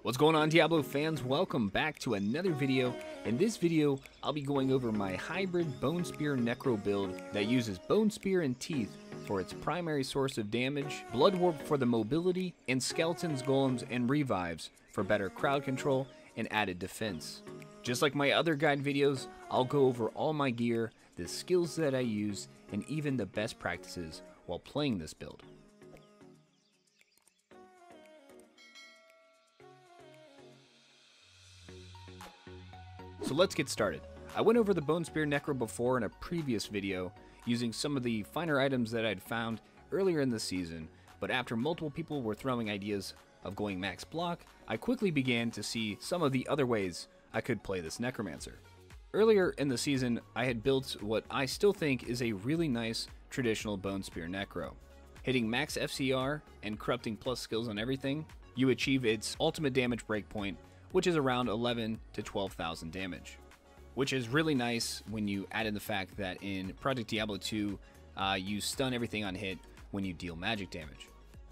What's going on, Diablo fans? Welcome back to another video. In this video, I'll be going over my Hybrid Bonespear Necro build that uses Bonespear and Teeth for its primary source of damage, Blood Warp for the mobility, and Skeletons, Golems, and Revives for better crowd control and added defense. Just like my other guide videos, I'll go over all my gear, the skills that I use, and even the best practices while playing this build. So let's get started. I went over the Bonespear Necro before in a previous video, using some of the finer items that I'd found earlier in the season, but after multiple people were throwing ideas of going max block, I quickly began to see some of the other ways I could play this Necromancer. Earlier in the season, I had built what I still think is a really nice traditional Bonespear Necro. Hitting Max FCR and corrupting plus skills on everything, you achieve its ultimate damage breakpoint, which is around 11 to 12,000 damage, which is really nice when you add in the fact that in Project Diablo 2, you stun everything on hit when you deal magic damage.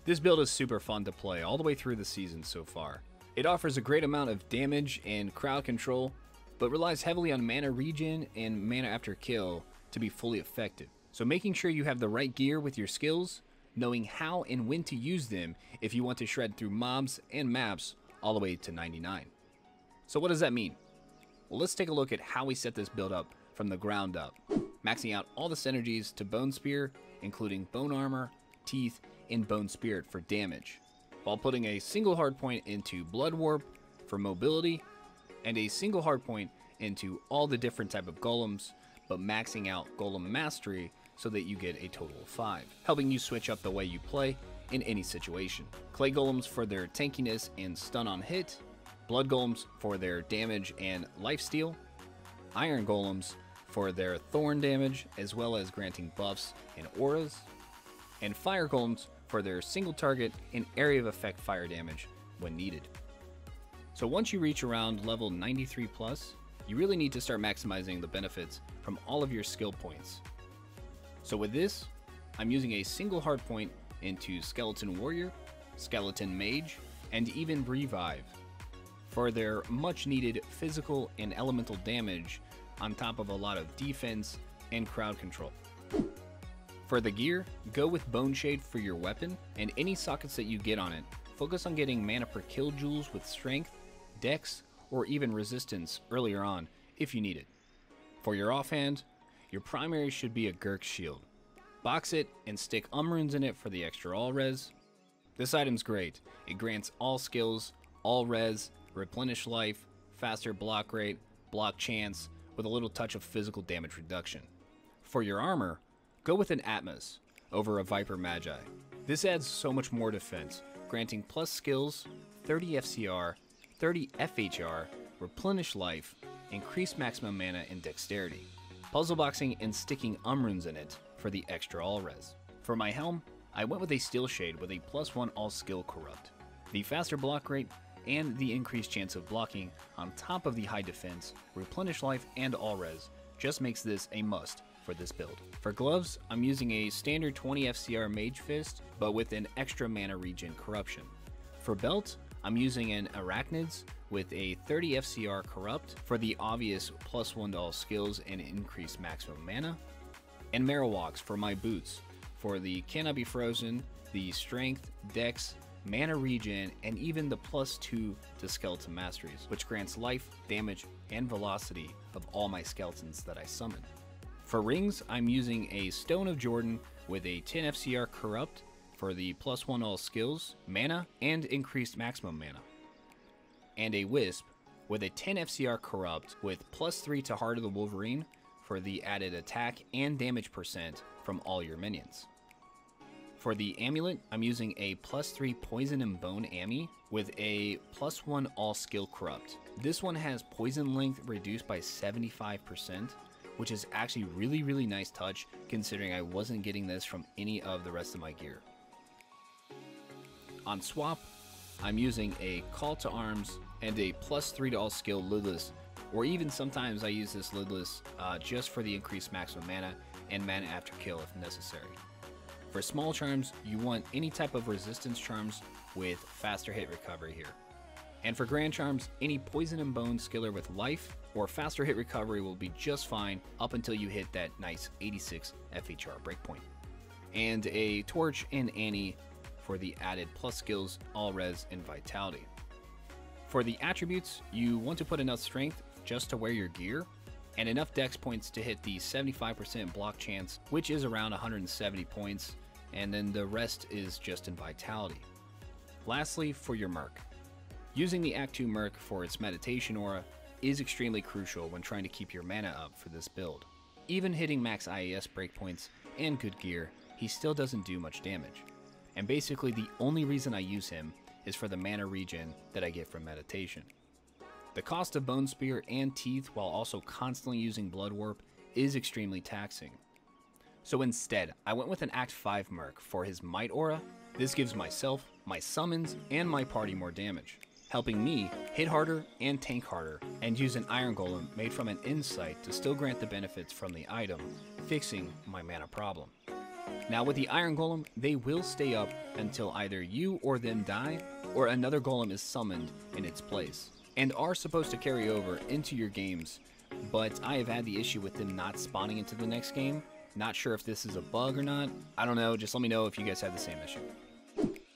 This build is super fun to play all the way through the season so far. It offers a great amount of damage and crowd control, but relies heavily on mana regen and mana after kill to be fully effective. So making sure you have the right gear with your skills, knowing how and when to use them if you want to shred through mobs and maps all the way to 99. So what does that mean? Well, let's take a look at how we set this build up from the ground up, maxing out all the synergies to Bonespear, including Bone Armor, Teeth, and Bone Spirit for damage, while putting a single hardpoint into Blood Warp for mobility, and a single hardpoint into all the different type of golems, but maxing out Golem Mastery so that you get a total of 5, helping you switch up the way you play in any situation. Clay Golems for their tankiness and stun on hit, Blood Golems for their damage and lifesteal, Iron Golems for their thorn damage as well as granting buffs and auras, and Fire Golems for their single target and area of effect fire damage when needed. So once you reach around level 93 plus, you really need to start maximizing the benefits from all of your skill points. So with this, I'm using a single hardpoint into Skeleton Warrior, Skeleton Mage, and even Revive for their much needed physical and elemental damage on top of a lot of defense and crowd control. For the gear, go with Bone Shade for your weapon, and any sockets that you get on it, focus on getting mana per kill jewels with strength, dex, or even resistance earlier on if you need it. For your offhand, your primary should be a Gurk Shield. Box it and stick runes in it for the extra all res. This item's great. It grants all skills, all res, replenish life, faster block rate, block chance, with a little touch of physical damage reduction. For your armor, go with an Atmos over a Viper Magi. This adds so much more defense, granting plus skills, 30 FCR, 30 FHR, replenish life, increased maximum mana and dexterity. Puzzle boxing and sticking runes in it for the extra all res. For my helm, I went with a Steel Shade with a +1 all skill corrupt. The faster block rate and the increased chance of blocking on top of the high defense, replenish life, and all res just makes this a must for this build. For gloves, I'm using a standard 20 FCR Mage Fist, but with an extra mana regen corruption. For belt, I'm using an Arachnids with a 30 FCR corrupt for the obvious +1 to all skills and increased maximum mana, and Marowaks for my boots for the Cannot Be Frozen, the strength, dex, mana regen, and even the +2 to skeleton masteries, which grants life, damage, and velocity of all my skeletons that I summon. For rings, I'm using a Stone of Jordan with a 10 FCR corrupt for the +1 all skills, mana, and increased maximum mana, and a Wisp with a 10 FCR corrupt with +3 to Heart of the Wolverine for the added attack and damage percent from all your minions. For the amulet, I'm using a +3 Poison and Bone Ami with a +1 all skill corrupt. This one has poison length reduced by 75%, which is actually really nice touch considering I wasn't getting this from any of the rest of my gear. On swap, I'm using a Call to Arms and a +3 to all skill Lidless, or even sometimes I use this Lidless just for the increased maximum mana and mana after kill if necessary. For small charms, you want any type of resistance charms with faster hit recovery here. And for Grand Charms, any Poison and Bone skiller with life or faster hit recovery will be just fine up until you hit that nice 86 FHR breakpoint. And a Torch and Annie for the added plus skills, all res, and vitality. For the attributes, you want to put enough strength just to wear your gear, and enough dex points to hit the 75% block chance, which is around 170 points, and then the rest is just in vitality. Lastly, for your Merc. Using the Act 2 Merc for its meditation aura is extremely crucial when trying to keep your mana up for this build. Even hitting max IAS breakpoints and good gear, he still doesn't do much damage. And basically the only reason I use him is for the mana regen that I get from meditation. The cost of Bonespear and Teeth while also constantly using Blood Warp is extremely taxing. So instead, I went with an Act 5 Merc for his Might aura. This gives myself, my summons, and my party more damage, helping me hit harder and tank harder, and use an Iron Golem made from an Insight to still grant the benefits from the item, fixing my mana problem. Now with the Iron Golem, they will stay up until either you or them die, or another Golem is summoned in its place, and are supposed to carry over into your games, but I have had the issue with them not spawning into the next game. Not sure if this is a bug or not. I don't know, just let me know if you guys have the same issue.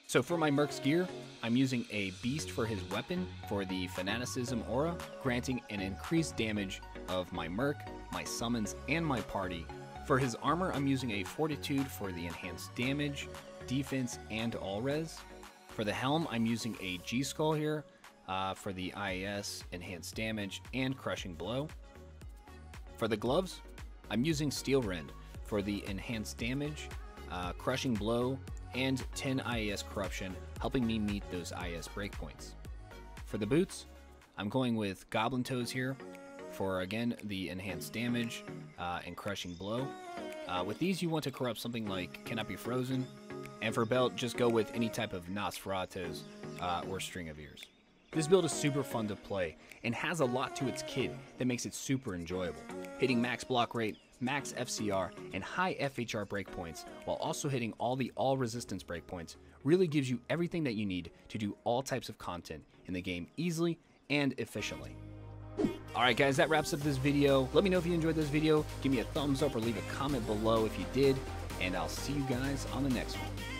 So for my Merc's gear, I'm using a Beast for his weapon for the Fanaticism aura, granting an increased damage of my Merc, my summons, and my party. For his armor, I'm using a Fortitude for the enhanced damage, defense, and all res. For the helm, I'm using a G-Skull here for the IAS, enhanced damage, and crushing blow. For the gloves, I'm using Steel Rend for the enhanced damage, crushing blow, and 10 IAS corruption, helping me meet those IAS breakpoints. For the boots, I'm going with Goblin Toes here for, again, the enhanced damage and crushing blow. With these, you want to corrupt something like Cannot Be Frozen, and for belt, just go with any type of Nosferatus or String of Ears. This build is super fun to play and has a lot to its kit that makes it super enjoyable. Hitting max block rate, max FCR, and high FHR breakpoints while also hitting all the all resistance breakpoints really gives you everything that you need to do all types of content in the game easily and efficiently. Alright guys, that wraps up this video. Let me know if you enjoyed this video. Give me a thumbs up or leave a comment below if you did, and I'll see you guys on the next one.